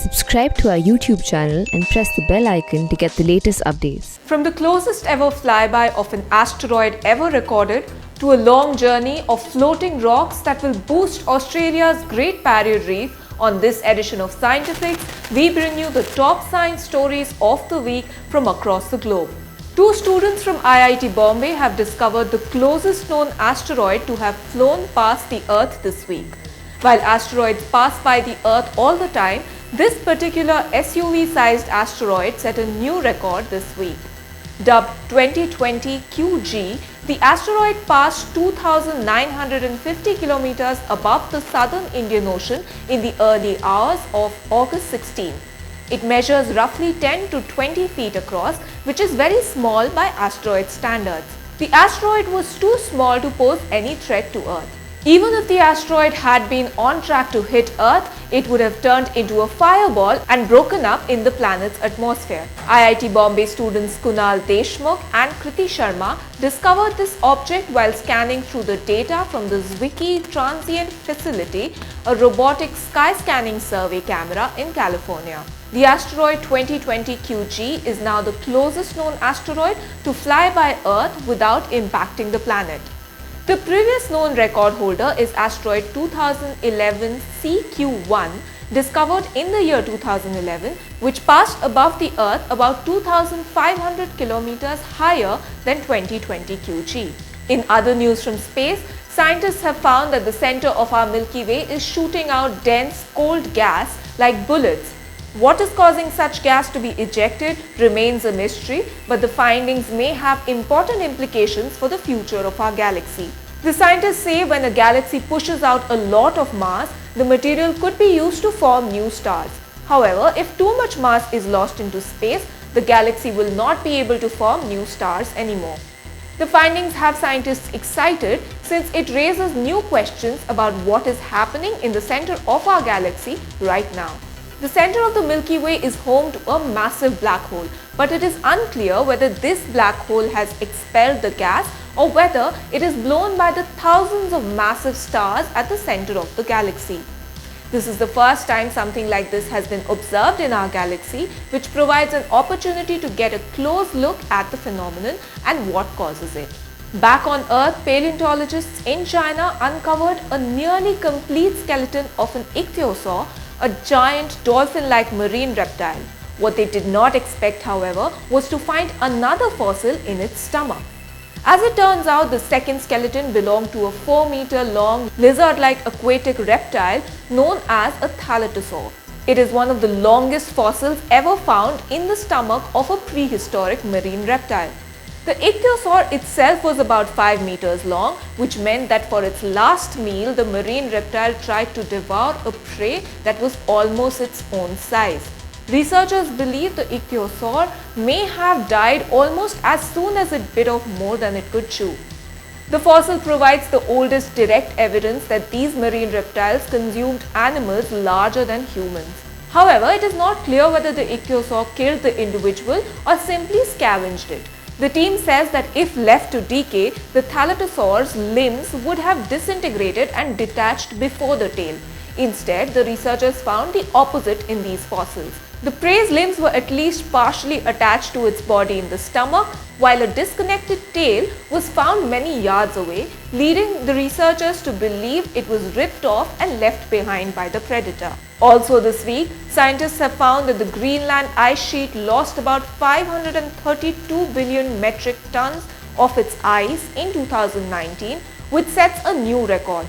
Subscribe to our YouTube channel and press the bell icon to get the latest updates. From the closest ever flyby of an asteroid ever recorded to a long journey of floating rocks that will boost Australia's Great Barrier Reef, on this edition of Scientifics, we bring you the top science stories of the week from across the globe. Two students from IIT Bombay have discovered the closest known asteroid to have flown past the Earth this week. While asteroids pass by the Earth all the time, this particular SUV-sized asteroid set a new record this week. Dubbed 2020 QG, the asteroid passed 2,950 kilometers above the southern Indian Ocean in the early hours of August 16. It measures roughly 10 to 20 feet across, which is very small by asteroid standards. The asteroid was too small to pose any threat to Earth. Even if the asteroid had been on track to hit Earth, it would have turned into a fireball and broken up in the planet's atmosphere. IIT Bombay students Kunal Deshmukh and Kriti Sharma discovered this object while scanning through the data from the Zwicky Transient Facility, a robotic sky scanning survey camera in California. The asteroid 2020 QG is now the closest known asteroid to fly by Earth without impacting the planet. The previous known record holder is asteroid 2011 CQ1, discovered in the year 2011, which passed above the Earth about 2,500 kilometers higher than 2020 QG. In other news from space, scientists have found that the center of our Milky Way is shooting out dense, cold gas like bullets. What is causing such gas to be ejected remains a mystery, but the findings may have important implications for the future of our galaxy. The scientists say when a galaxy pushes out a lot of mass, the material could be used to form new stars. However, if too much mass is lost into space, the galaxy will not be able to form new stars anymore. The findings have scientists excited since it raises new questions about what is happening in the center of our galaxy right now. The center of the Milky Way is home to a massive black hole, but it is unclear whether this black hole has expelled the gas or whether it is blown by the thousands of massive stars at the center of the galaxy. This is the first time something like this has been observed in our galaxy, which provides an opportunity to get a close look at the phenomenon and what causes it. Back on Earth, paleontologists in China uncovered a nearly complete skeleton of an ichthyosaur, a giant dolphin-like marine reptile. What they did not expect, however, was to find another fossil in its stomach. As it turns out, the second skeleton belonged to a 4-meter-long lizard-like aquatic reptile known as a thalattosaur. It is one of the longest fossils ever found in the stomach of a prehistoric marine reptile. The ichthyosaur itself was about 5 meters long, which meant that for its last meal, the marine reptile tried to devour a prey that was almost its own size. Researchers believe the ichthyosaur may have died almost as soon as it bit off more than it could chew. The fossil provides the oldest direct evidence that these marine reptiles consumed animals larger than humans. However, it is not clear whether the ichthyosaur killed the individual or simply scavenged it. The team says that if left to decay, the thalattosaur's limbs would have disintegrated and detached before the tail. Instead, the researchers found the opposite in these fossils. The prey's limbs were at least partially attached to its body in the stomach, while a disconnected tail was found many yards away, leading the researchers to believe it was ripped off and left behind by the predator. Also this week, scientists have found that the Greenland ice sheet lost about 532 billion metric tons of its ice in 2019, which sets a new record.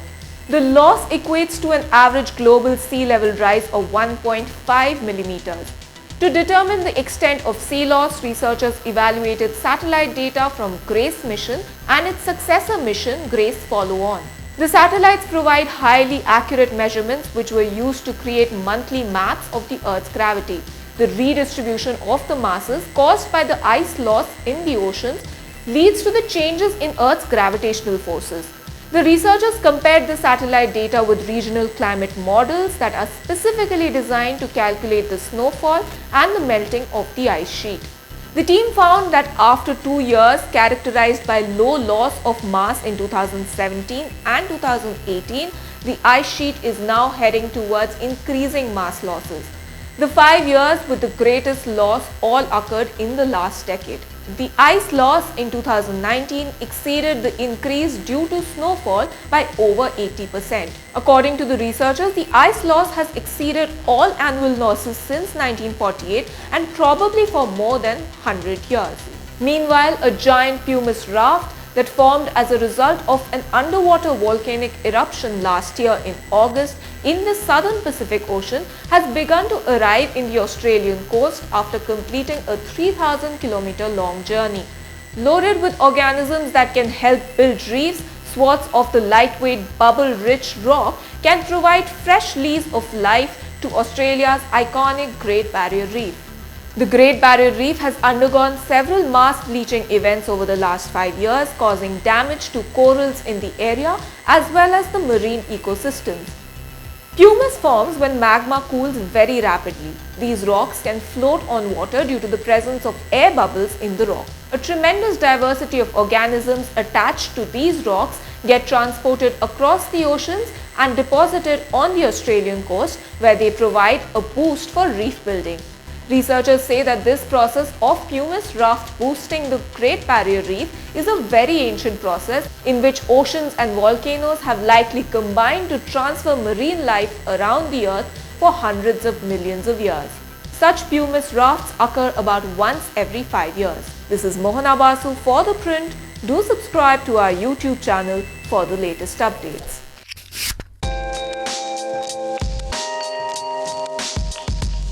The loss equates to an average global sea level rise of 1.5 millimeters. To determine the extent of sea loss, researchers evaluated satellite data from GRACE mission and its successor mission, GRACE Follow-On. The satellites provide highly accurate measurements which were used to create monthly maps of the Earth's gravity. The redistribution of the masses caused by the ice loss in the oceans leads to the changes in Earth's gravitational forces. The researchers compared the satellite data with regional climate models that are specifically designed to calculate the snowfall and the melting of the ice sheet. The team found that after 2 years characterized by low loss of mass in 2017 and 2018, the ice sheet is now heading towards increasing mass losses. The 5 years with the greatest loss all occurred in the last decade. The ice loss in 2019 exceeded the increase due to snowfall by over 80%. According to the researchers, the ice loss has exceeded all annual losses since 1948 and probably for more than 100 years. Meanwhile, a giant pumice raft that formed as a result of an underwater volcanic eruption last year in August in the southern Pacific Ocean has begun to arrive in the Australian coast after completing a 3,000-kilometer long journey. Loaded with organisms that can help build reefs, swaths of the lightweight bubble-rich rock can provide fresh lease of life to Australia's iconic Great Barrier Reef. The Great Barrier Reef has undergone several mass bleaching events over the last 5 years, causing damage to corals in the area as well as the marine ecosystems. Pumice forms when magma cools very rapidly. These rocks can float on water due to the presence of air bubbles in the rock. A tremendous diversity of organisms attached to these rocks get transported across the oceans and deposited on the Australian coast, where they provide a boost for reef building. Researchers say that this process of pumice raft boosting the Great Barrier Reef is a very ancient process in which oceans and volcanoes have likely combined to transfer marine life around the earth for hundreds of millions of years. Such pumice rafts occur about once every 5 years. This is Mohana Basu for The Print. Do subscribe to our YouTube channel for the latest updates.